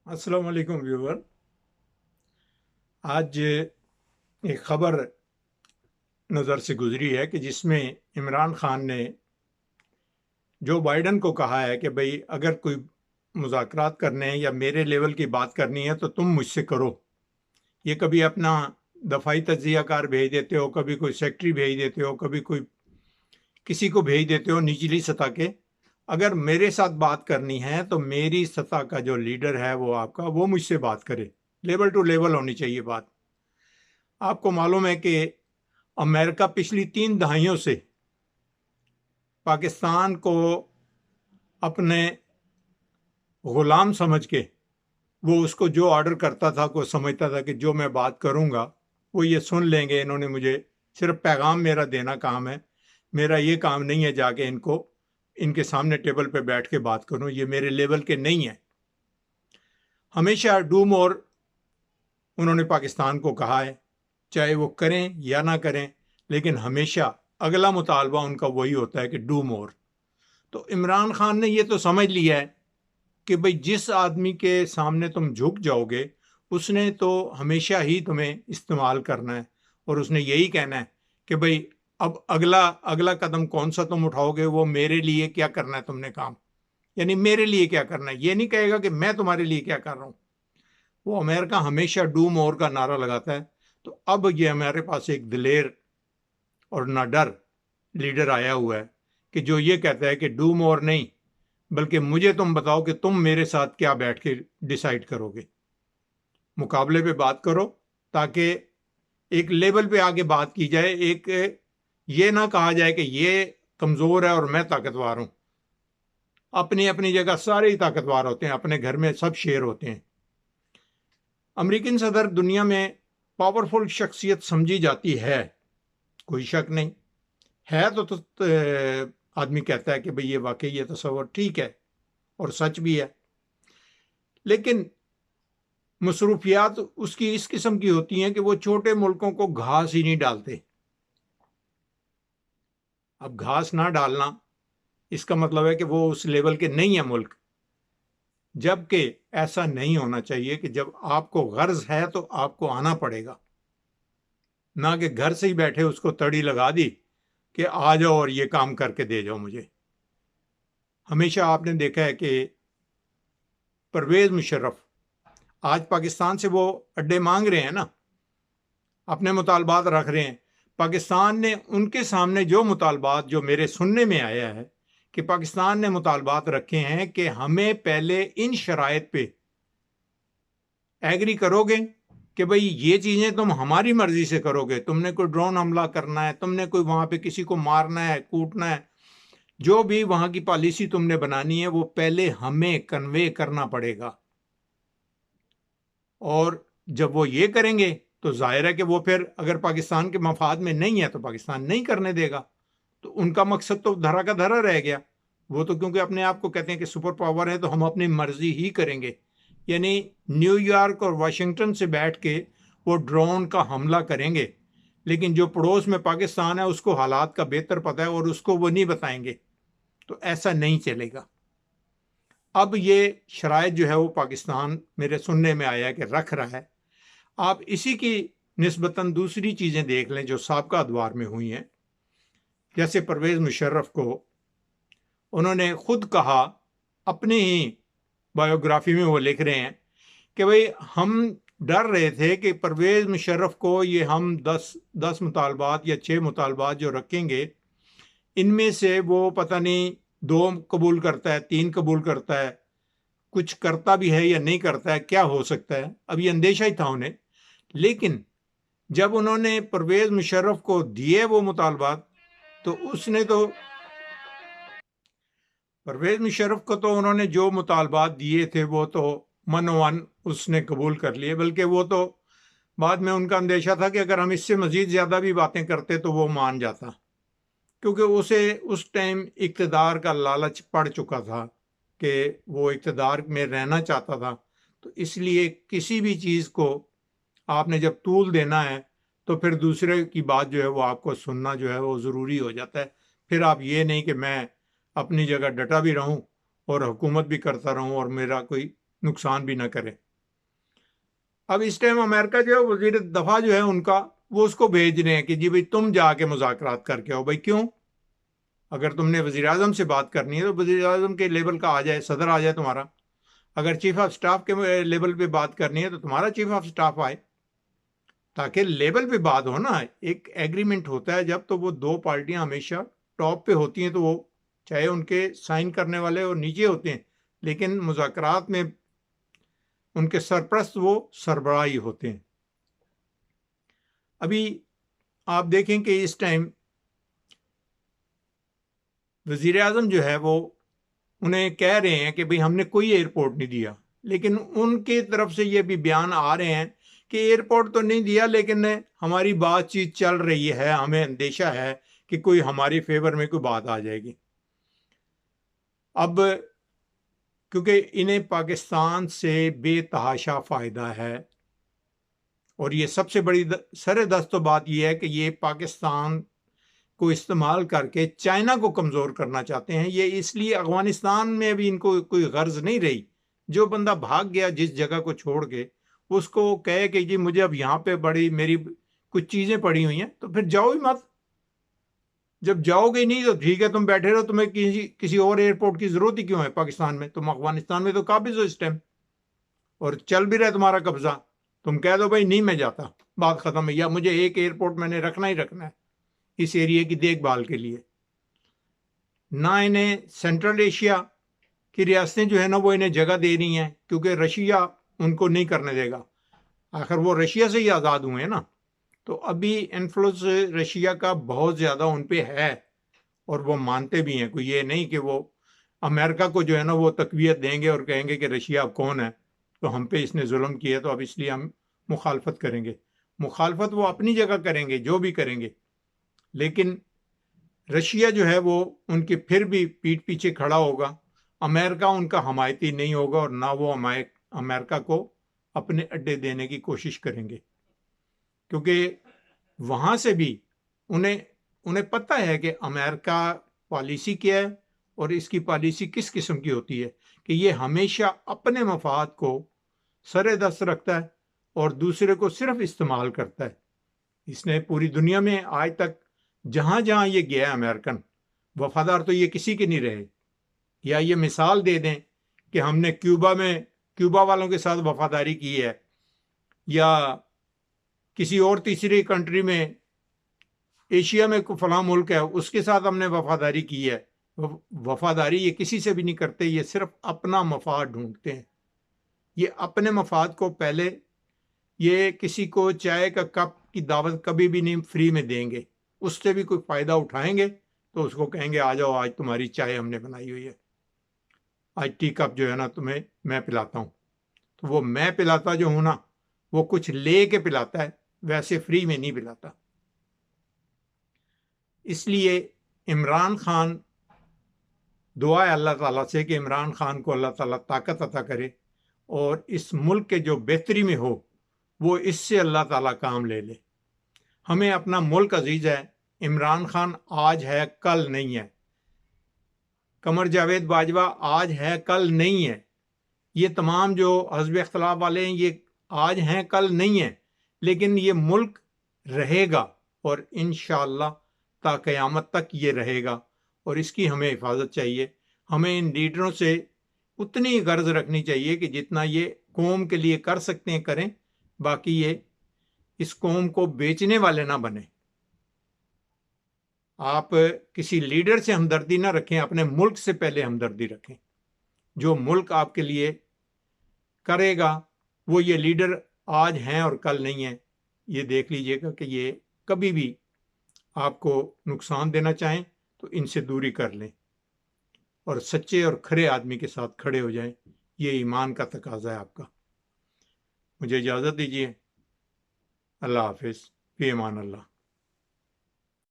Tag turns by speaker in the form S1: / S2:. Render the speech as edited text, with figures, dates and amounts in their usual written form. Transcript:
S1: अस्सलाम वालेकुम व्यूवर। आज एक खबर नज़र से गुजरी है कि जिसमें इमरान खान ने जो बाइडन को कहा है कि भाई अगर कोई मुज़ाकरात करने हैं या मेरे लेवल की बात करनी है तो तुम मुझसे करो। ये कभी अपना दफाई तज्जियाकार भेज देते हो, कभी कोई सेक्रेटरी भेज देते हो, कभी कोई किसी को भेज देते हो निचली सतह के। अगर मेरे साथ बात करनी है तो मेरी सतह का जो लीडर है वो आपका, वो मुझसे बात करे। लेवल टू लेवल होनी चाहिए बात। आपको मालूम है कि अमेरिका पिछली 3 दहाइयों से पाकिस्तान को अपने गुलाम समझ के वो उसको जो ऑर्डर करता था को समझता था कि जो मैं बात करूंगा वो ये सुन लेंगे। इन्होंने मुझे सिर्फ पैगाम मेरा देना काम है, मेरा ये काम नहीं है जाके इनको इनके सामने टेबल पे बैठ के बात करूं, ये मेरे लेवल के नहीं है। हमेशा डू मोर उन्होंने पाकिस्तान को कहा है, चाहे वो करें या ना करें, लेकिन हमेशा अगला मुतालबा उनका वही होता है कि डू मोर। तो इमरान खान ने ये तो समझ लिया है कि भाई जिस आदमी के सामने तुम झुक जाओगे उसने तो हमेशा ही तुम्हें इस्तेमाल करना है, और उसने यही कहना है कि भाई अब अगला अगला कदम कौन सा तुम उठाओगे, वो मेरे लिए क्या करना है तुमने काम, यानी मेरे लिए क्या करना है। ये नहीं कहेगा कि मैं तुम्हारे लिए क्या कर रहा हूं। वो अमेरिका हमेशा डू मोर का नारा लगाता है। तो अब ये हमारे पास एक दिलेर और ना डर लीडर आया हुआ है कि जो ये कहता है कि डू मोर नहीं, बल्कि मुझे तुम बताओ कि तुम मेरे साथ क्या बैठ के डिसाइड करोगे। मुकाबले पे बात करो ताकि एक लेवल पे आगे बात की जाए। एक ये ना कहा जाए कि ये कमजोर है और मैं ताकतवर हूं। अपनी अपनी जगह सारे ही ताकतवर होते हैं, अपने घर में सब शेर होते हैं। अमेरिकन सदर दुनिया में पावरफुल शख्सियत समझी जाती है, कोई शक नहीं है। आदमी कहता है कि भाई ये वाकई ये तस्वर ठीक है और सच भी है, लेकिन मसरूफियात उसकी इस किस्म की होती हैं कि वो छोटे मुल्कों को घास ही नहीं डालते। अब घास ना डालना इसका मतलब है कि वो उस लेवल के नहीं है मुल्क, जबकि ऐसा नहीं होना चाहिए कि जब आपको गर्ज है तो आपको आना पड़ेगा, ना कि घर से ही बैठे उसको तड़ी लगा दी कि आ जाओ और ये काम करके दे जाओ मुझे। हमेशा आपने देखा है कि परवेज मुशर्रफ आज पाकिस्तान से वो अड्डे मांग रहे हैं ना, अपने मुतालबात रख रहे हैं। पाकिस्तान ने उनके सामने जो मुतालबात, जो मेरे सुनने में आया है कि पाकिस्तान ने मुतालबात रखे हैं कि हमें पहले इन शराइत पे एग्री करोगे कि भाई ये चीज़ें तुम हमारी मर्जी से करोगे, तुमने कोई ड्रोन हमला करना है, तुमने कोई वहाँ पे किसी को मारना है, कूटना है, जो भी वहाँ की पॉलिसी तुमने बनानी है वो पहले हमें कन्वे करना पड़ेगा। और जब वो ये करेंगे तो जाहिर है कि वो फिर अगर पाकिस्तान के मफाद में नहीं है तो पाकिस्तान नहीं करने देगा। तो उनका मकसद तो धरा का धरा रह गया। वो तो क्योंकि अपने आप को कहते हैं कि सुपर पावर है तो हम अपनी मर्जी ही करेंगे, यानी न्यूयॉर्क और वाशिंगटन से बैठ के वो ड्रोन का हमला करेंगे, लेकिन जो पड़ोस में पाकिस्तान है उसको हालात का बेहतर पता है और उसको वो नहीं बताएंगे। तो ऐसा नहीं चलेगा। अब ये शराइत जो है वो पाकिस्तान मेरे सुनने में आया है कि रख रहा है। आप इसी की निस्बतन दूसरी चीज़ें देख लें जो साबका अदवार में हुई हैं। जैसे परवेज़ मुशर्रफ को उन्होंने खुद कहा, अपनी ही बायोग्राफी में वो लिख रहे हैं कि भाई हम डर रहे थे कि परवेज़ मुशर्रफ को ये हम 10 मुतालबात या 6 मुतालबात जो रखेंगे इनमें से वो पता नहीं 2 कबूल करता है, 3 कबूल करता है, कुछ करता भी है या नहीं करता है, क्या हो सकता है। अब ये अंदेशा ही था उन्हें। लेकिन जब उन्होंने परवेज़ मुशर्रफ को दिए वो मुतालबात, तो उसने तो परवेज़ मुशर्रफ को तो उन्होंने जो मुतालबात दिए थे वो तो मनोवन उसने कबूल कर लिए, बल्कि वो तो बाद में उनका अंदेशा था कि अगर हम इससे मज़ीद ज़्यादा भी बातें करते तो वो मान जाता, क्योंकि उसे उस टाइम इक़्तिदार का लालच पड़ चुका था कि वो इक़्तिदार में रहना चाहता था। तो इसलिए किसी भी चीज़ को आपने जब तूल देना है तो फिर दूसरे की बात जो है वो आपको सुनना जो है वो ज़रूरी हो जाता है। फिर आप ये नहीं कि मैं अपनी जगह डटा भी रहूं और हुकूमत भी करता रहूं और मेरा कोई نقصان بھی نہ کرے۔ اب اس ٹائم امریکہ جو ہے وزیر دفاع جو ہے ان کا، وہ اس کو بھیج رہے ہیں کہ جی بھائی تم جا کے مذاکرات کر کے آؤ۔ بھائی کیوں؟ اگر تم نے وزیر اعظم سے بات کرنی ہے تو وزیر اعظم کے لیول کا آ جائے، صدر آ جائے تمہارا۔ اگر چیف آف سٹاف کے لیول پہ بات کرنی ہے تو تمہارا چیف آف سٹاف آئے، تاکہ لیول پہ بات ہو نا۔ ایک ایگریمنٹ ہوتا ہے جب، تو وہ دو پارٹیاں ہمیشہ ٹاپ پہ ہوتی ہیں، تو وہ چاہے ان کے سائن کرنے والے اور نیچے ہوتے ہیں، لیکن مذاکرات میں ان کے سرپرست وہ سربراہی ہوتے ہیں۔ ابھی آپ دیکھیں کہ اس ٹائم وزیر اعظم جو ہے وہ انہیں کہہ رہے ہیں کہ بھئی ہم نے کوئی ایئرپورٹ نہیں دیا، لیکن ان کی طرف سے یہ بھی بیان آ رہے ہیں کہ ایئرپورٹ تو نہیں دیا، لیکن ہماری بات چیت چل رہی ہے، ہمیں اندیشہ ہے کہ کوئی ہماری فیور میں کوئی بات آ جائے گی۔ اب کیونکہ انہیں پاکستان سے بے تحاشا فائدہ ہے، اور یہ سب سے بڑی سر دست بات یہ ہے کہ یہ پاکستان کو استعمال کر کے چائنا کو کمزور کرنا چاہتے ہیں۔ یہ اس لیے افغانستان میں بھی ان کو کوئی غرض نہیں رہی۔ جو بندہ بھاگ گیا جس جگہ کو چھوڑ کے، اس کو کہے کہ جی مجھے اب یہاں پہ میری کچھ چیزیں پڑی ہوئی ہیں، تو پھر جاؤ ہی مت۔ جب جاؤ گے نہیں تو ٹھیک ہے، تم بیٹھے رہو، تمہیں کسی اور ایئرپورٹ کی ضرورت ہی کیوں ہے پاکستان میں؟ تم افغانستان میں تو قابض ہو اس ٹائم، اور چل بھی رہا ہے تمہارا قبضہ۔ تم کہہ دو بھائی نہیں میں جاتا، بات ختم ہے، یا مجھے ایک ایئرپورٹ میں نے رکھنا ہی رکھنا ہے اس ایریے کی دیکھ بھال کے لیے۔ نہ انہیں سینٹرل ایشیا کی ریاستیں جو ہے نا وہ انہیں جگہ دے رہی ہیں، کیونکہ رشیا ان کو نہیں کرنے دے گا۔ آخر وہ رشیا سے ہی آزاد ہوئے ہیں نا، تو ابھی انفلوئنس رشیا کا بہت زیادہ ان پہ ہے، اور وہ مانتے بھی ہیں۔ کوئی یہ نہیں کہ وہ امریکہ کو جو ہے نا وہ تقویت دیں گے اور کہیں گے کہ رشیا اب کون ہے، تو ہم پہ اس نے ظلم کیا تو اب اس لیے ہم مخالفت کریں گے۔ مخالفت وہ اپنی جگہ کریں گے جو بھی کریں گے، لیکن رشیا جو ہے وہ ان کی پھر بھی پیٹھ پیچھے کھڑا ہوگا۔ امریکہ ان کا حمایتی نہیں ہوگا، اور نہ وہ امریکہ کو اپنے اڈے دینے کی کوشش کریں گے، کیونکہ وہاں سے بھی انہیں پتہ ہے کہ امریکہ پالیسی کیا ہے، اور اس کی پالیسی کس قسم کی ہوتی ہے کہ یہ ہمیشہ اپنے مفاد کو سر دست رکھتا ہے اور دوسرے کو صرف استعمال کرتا ہے۔ اس نے پوری دنیا میں آج تک جہاں جہاں یہ گیا ہے امریکن، وفادار تو یہ کسی کے نہیں رہے۔ یا یہ مثال دے دیں کہ ہم نے کیوبا والوں کے ساتھ وفاداری کی ہے، یا کسی اور تیسری کنٹری میں، ایشیا میں کوئی فلاں ملک ہے اس کے ساتھ ہم نے وفاداری کی ہے۔ وفاداری یہ کسی سے بھی نہیں کرتے، یہ صرف اپنا مفاد ڈھونڈتے ہیں۔ یہ اپنے مفاد کو پہلے، یہ کسی کو چائے کا کپ کی دعوت کبھی بھی نہیں فری میں دیں گے۔ اس سے بھی کوئی فائدہ اٹھائیں گے تو اس کو کہیں گے آ جاؤ آج تمہاری چائے ہم نے بنائی ہوئی ہے، آج ٹی کپ جو ہے نا تمہیں میں پلاتا ہوں۔ تو وہ میں پلاتا جو ہوں نا، وہ کچھ لے کے پلاتا ہے، ویسے فری میں نہیں پلاتا۔ اس لیے عمران خان، دعا ہے اللہ تعالیٰ سے کہ عمران خان کو اللہ تعالیٰ طاقت عطا کرے، اور اس ملک کے جو بہتری میں ہو وہ اس سے اللہ تعالیٰ کام لے لے۔ ہمیں اپنا ملک عزیز ہے۔ عمران خان آج ہے کل نہیں ہے، قمر جاوید باجوہ آج ہے کل نہیں ہے، یہ تمام جو حزب اختلاف والے ہیں یہ آج ہیں کل نہیں ہیں، لیکن یہ ملک رہے گا، اور انشاءاللہ تا قیامت تک یہ رہے گا، اور اس کی ہمیں حفاظت چاہیے۔ ہمیں ان لیڈروں سے اتنی غرض رکھنی چاہیے کہ جتنا یہ قوم کے لیے کر سکتے ہیں کریں، باقی یہ اس قوم کو بیچنے والے نہ بنیں۔ آپ کسی لیڈر سے ہمدردی نہ رکھیں، اپنے ملک سے پہلے ہمدردی رکھیں۔ جو ملک آپ کے لیے کرے گا، وہ یہ لیڈر آج ہیں اور کل نہیں ہیں۔ یہ دیکھ لیجئے گا کہ یہ کبھی بھی آپ کو نقصان دینا چاہیں تو ان سے دوری کر لیں، اور سچے اور کھرے آدمی کے ساتھ کھڑے ہو جائیں۔ یہ ایمان کا تقاضا ہے آپ کا۔ مجھے اجازت دیجیے۔ اللہ حافظ، فی امان اللہ۔